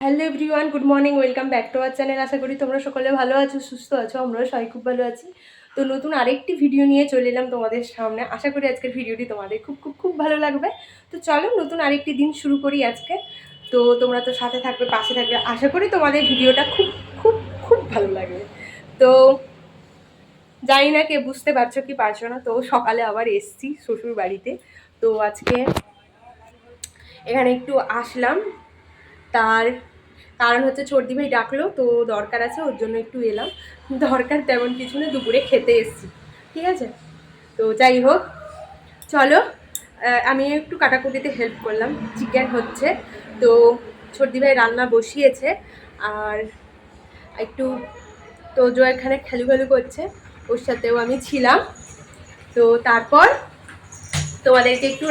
Hello everyone, good morning, welcome back to our channel. আশা করি তোমরা সকলে ভালো আছো, সুস্থ আছো। আমরাও সবাই খুব ভালো আছি। তো নতুন আরেকটি ভিডিও নিয়ে চলে এলাম তোমাদের সামনে। আশা করি আজকের ভিডিওটি তোমাদের খুব খুব খুব ভালো লাগবে। তো চলো নতুন আরেকটি দিন শুরু করি আজকে। তো তোমরা তো সাথে থাকবে, পাশে থাকবে। আশা করি তোমাদের ভিডিওটা খুব খুব খুব ভালো লাগবে। তো জানি না কে বুঝতে পারছো কি পারছো না। তো সকালে আবার এসছি শ্বশুর বাড়িতে। তো আজকে এখানে একটু আসলাম, তার কারণ হচ্ছে চর্দি ভাই ডাকলো, তো দরকার আছে, ওর জন্য একটু এলাম। দরকার তেমন কিছু না, দুপুরে খেতে এসছি, ঠিক আছে। তো যাই হোক, চলো আমি একটু কাটাকুটিতে হেল্প করলাম। চিকেন হচ্ছে, তো চর্দি ভাই রান্না বসিয়েছে। আর একটু তোজো এখানে খেলু করছে, ওর সাথেও আমি ছিলাম। তো তারপর তোমাদেরকে একটু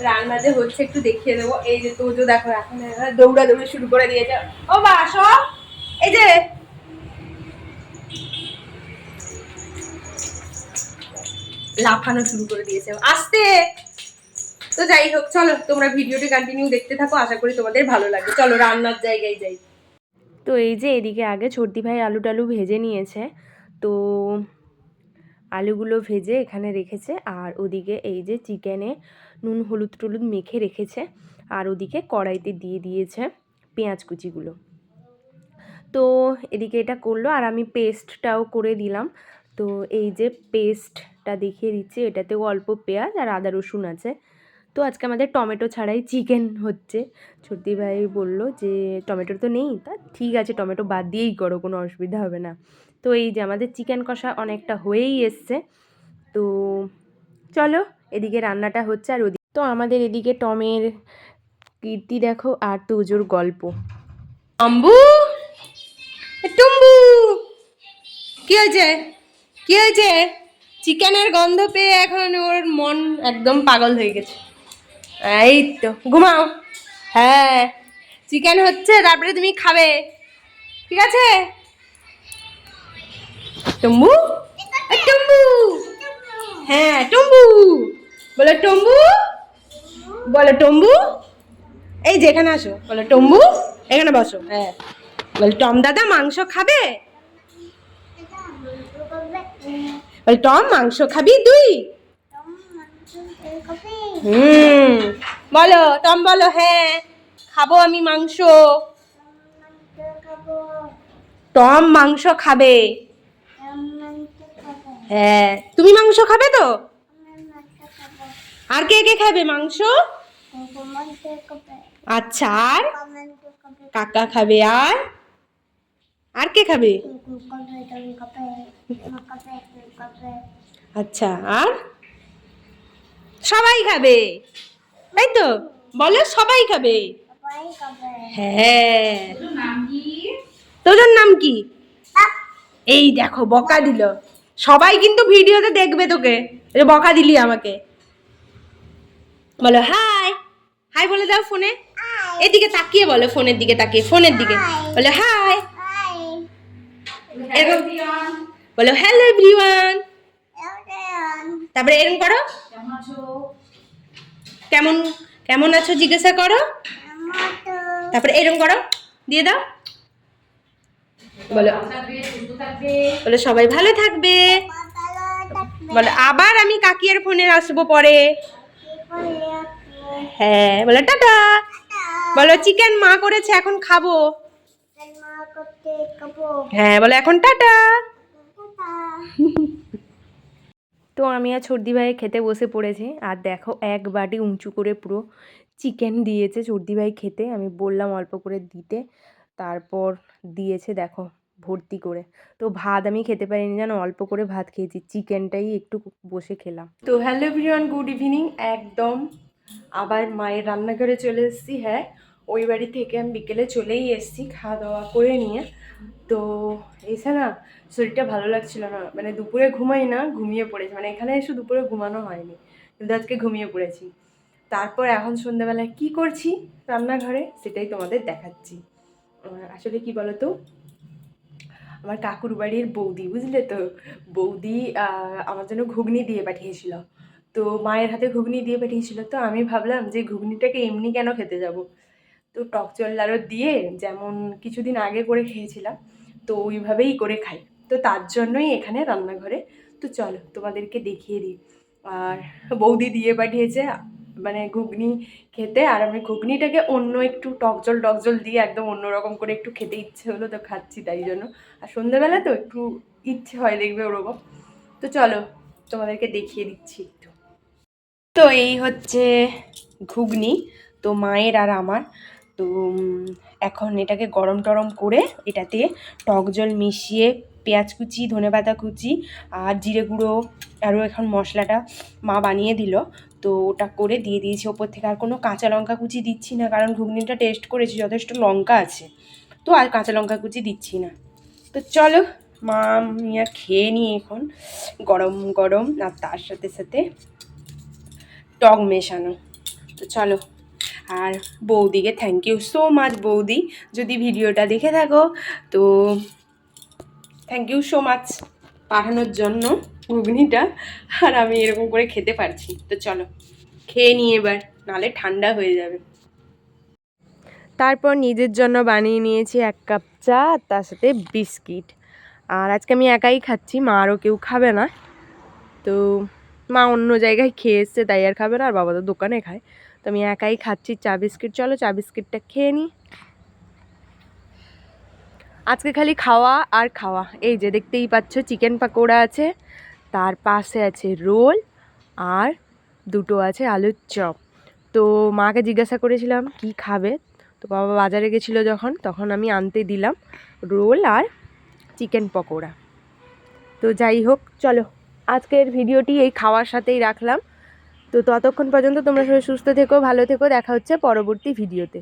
রান্নাতে হচ্ছে একটু দেখিয়ে দেবো। এই যে তোজো দেখো এখন দৌড়াদৌড়ি শুরু করে দিয়েছে। ও বা আসো, এই যে লাফানো শুরু করে দিয়েছে, আসতে। তো যাই হোক, চলো তোমরা ভিডিওটি কন্টিনিউ দেখতে থাকো, আশা করি তোমাদের ভালো লাগবে। চলো রান্নার জায়গায় যাই। তো এই যে এদিকে আগে চর্দি ভাই আলু টালু ভেজে নিয়েছে, তো আলুগুলো ভেজে এখানে রেখেছে। আর ওদিকে এই যে চিকেনে নুন হলুদ টলুদ মেখে রেখেছে। আর ওদিকে কড়াইতে দিয়ে দিয়েছে পেঁয়াজ কুচিগুলো। তো এদিকে এটা করলো, আর আমি পেস্টটাও করে দিলাম। তো এই যে পেস্টটা দেখিয়ে দিচ্ছি, এটাতেও অল্প পেঁয়াজ আর আদা রসুন আছে। তো আজকে আমাদের টমেটো ছাড়াই চিকেন হচ্ছে। ছুটি ভাই বললো যে টমেটো তো নেই, তা ঠিক আছে টমেটো বাদ দিয়েই করো, কোনো অসুবিধা হবে না। তো এই যে আমাদের চিকেন কষা অনেকটা হয়েই এসছে। তো চলো এদিকে রান্নাটা হচ্ছে, আর ওদিকে তো আমাদের এদিকে টমের কীর্তি দেখো আর তোজোর গল্প। টম্বু, টম্বু, কি হয়েছে, কি হয়েছে? চিকেনের গন্ধ পেয়ে এখন ওর মন একদম পাগল হয়ে গেছে। এই তো ঘুমাও। হ্যাঁ, চিকেন হচ্ছে, তারপরে তুমি খাবে, ঠিক আছে? টম্বু, টম্বু, হ্যাঁ টম্বু, বলো টম্বু, বলো টম্বু। এই যে এখানে আসো, বলো টম্বু, এখানে বসো। হ্যাঁ, বল টম দাদা মাংস খাবে, বল টম মাংস খাবি তুই? বলো টম, বলো হ্যাঁ খাবো আমি মাংস। টম মাংস খাবে। হ্যাঁ, তুমি মাংস খাবে তো? আর কে কে খাবে মাংস? আচ্ছা, আর কাকা খাবে, আর আর কে খাবে? আচ্ছা, আর সবাই খাবে, তাই তো? বলো সবাই খাবে। হ্যাঁ, তোর নাম কি? এই দেখো বকা দিল। সবাই কিন্তু ভিডিওতে দেখবে তোকে, বকা দিলি আমাকে। বলো হাই, হাই বলে দাও ফোনে, এদিকে তাকিয়ে বলো, ফোনের দিকে তাকিয়ে, ফোনের দিকে বলো হাই। এরকম বলো হ্যালো এভরিওয়ান, তারপরে এরকম করো, কেমন কেমন আছো জিজ্ঞাসা করো, তারপরে এরকম করো, দিয়ে দাও। বলো, বলো সবাই ভালো থাকবে। বলো আবার আমি কাকিয়ার ফোনে আসবো পরে। হ্যাঁ, বলো টাটা। বলো চিকেন মা করেছে, এখন খাবো। হ্যাঁ, বলো এখন টাটা। তো আমি আর চর্দি ভাই খেতে বসে পড়েছি। আর দেখো এক বাটি উঁচু করে পুরো চিকেন দিয়েছে চর্দি ভাই খেতে। আমি বললাম অল্প করে দিতে, তারপর দিয়েছে দেখো ভর্তি করে। তো ভাত আমি খেতে পারিনি জানো, অল্প করে ভাত খেয়েছি, চিকেনটাই একটু বসে খেলাম। তো হ্যালো এভরিওয়ান, গুড ইভিনিং। একদম আবার মায়ের রান্নাঘরে চলে এসেছি। হ্যাঁ, ওই বাড়ি থেকে আমি বিকেলে চলেই এসেছি খাওয়া দাওয়া করে নিয়ে। তো এসে না শরীরটা ভালো লাগছিল না, মানে দুপুরে ঘুমাই না, ঘুমিয়ে পড়েছি। মানে এখানে এসে দুপুরে ঘুমানো হয়নি, কিন্তু আজকে ঘুমিয়ে পড়েছি। তারপর এখন সন্ধ্যাবেলায় কি করছি রান্নাঘরে সেটাই তোমাদের দেখাচ্ছি। আসলে কি বলতো, আমার কাকুর বাড়ির বৌদি, বুঝলে তো, বৌদি আমার জন্য ঘুগনি দিয়ে পাঠিয়েছিল। তো মায়ের হাতে ঘুগনি দিয়ে পাঠিয়েছিল, তো আমি ভাবলাম যে ঘুগনিটাকে এমনি কেন খেতে যাব। তো তো টক জল আরও দিয়ে যেমন কিছুদিন আগে করে খেয়েছিলাম, তো ওইভাবেই করে খাই। তো তার জন্যই এখানে রান্নাঘরে। তো চলো তোমাদেরকে দেখিয়ে দিই। আর বৌদি দিয়ে পাঠিয়েছে মানে ঘুগনি খেতে, আর আমি ঘুগনিটাকে অন্য একটু টক জল দিয়ে একদম অন্যরকম করে একটু খেতে ইচ্ছে হলো, তো খাচ্ছি তাই জন্য। আর সন্ধ্যাবেলা তো একটু ইচ্ছে হয় দেখবে ওরকম। তো চলো তোমাদেরকে দেখিয়ে দিচ্ছি একটু। তো এই হচ্ছে ঘুগনি, তো মায়ের আর আমার। তো এখন এটাকে গরম টরম করে এটাতে টক জল মিশিয়ে পেঁয়াজ কুচি, ধনেপাতা কুচি আর জিরে গুঁড়ো আরও এখন মশলাটা মা বানিয়ে দিল, তো ওটা করে দিয়ে দিয়েছি ওপর থেকে। আর কোনো কাঁচা লঙ্কা কুচি দিচ্ছি না, কারণ ঘুগনিটা টেস্ট করেছি যথেষ্ট লঙ্কা আছে, তো আর কাঁচা লঙ্কা কুচি দিচ্ছি না। তো চলো মা মিয়া খেয়ে নিই এখন গরম গরম, আর তার সাথে সাথে টক মেশানো। তো চলো। আর বৌদিকে থ্যাংক ইউ সো মাচ বৌদি, যদি ভিডিওটা দেখে থাকো তো থ্যাংক ইউ সো মাচ পাঠানোর জন্য ঘুগনিটা, আর আমি এরকম করে খেতে পারছি। তো চলো খেয়ে নিই এবার, নাহলে ঠান্ডা হয়ে যাবে। তারপর নিজের জন্য বানিয়ে নিয়েছি 1 কাপ চা, তার সাথে বিস্কিট। আর আজকে আমি একাই খাচ্ছি, মা আরও কেউ খাবে না। তো মা অন্য জায়গায় খেয়ে এসছে, তাই আর খাবে না, আর বাবা তো দোকানে খায়। তো আমি একাই খাচ্ছি চা বিস্কিট। চলো চা বিস্কিটটা খেয়ে নিই। আজকে খালি খাওয়া আর খাওয়া। এই যে দেখতেই পাচ্ছ চিকেন পাকোড়া আছে, তার পাশে আছে রোল, আর দুটো আছে আলুর চপ। তো মাকে জিজ্ঞাসা করেছিলাম কি খাবে, তো বাবা বাজারে গেছিলো যখন, তখন আমি আনতে দিলাম রোল আর চিকেন পকোড়া। তো যাই হোক চলো আজকের ভিডিওটি এই খাওয়ার সাথেই রাখলাম। তো ততক্ষণ পর্যন্ত তোমরা সবাই সুস্থ থেকো, ভালো থেকো, দেখা হচ্ছে পরবর্তী ভিডিওতে।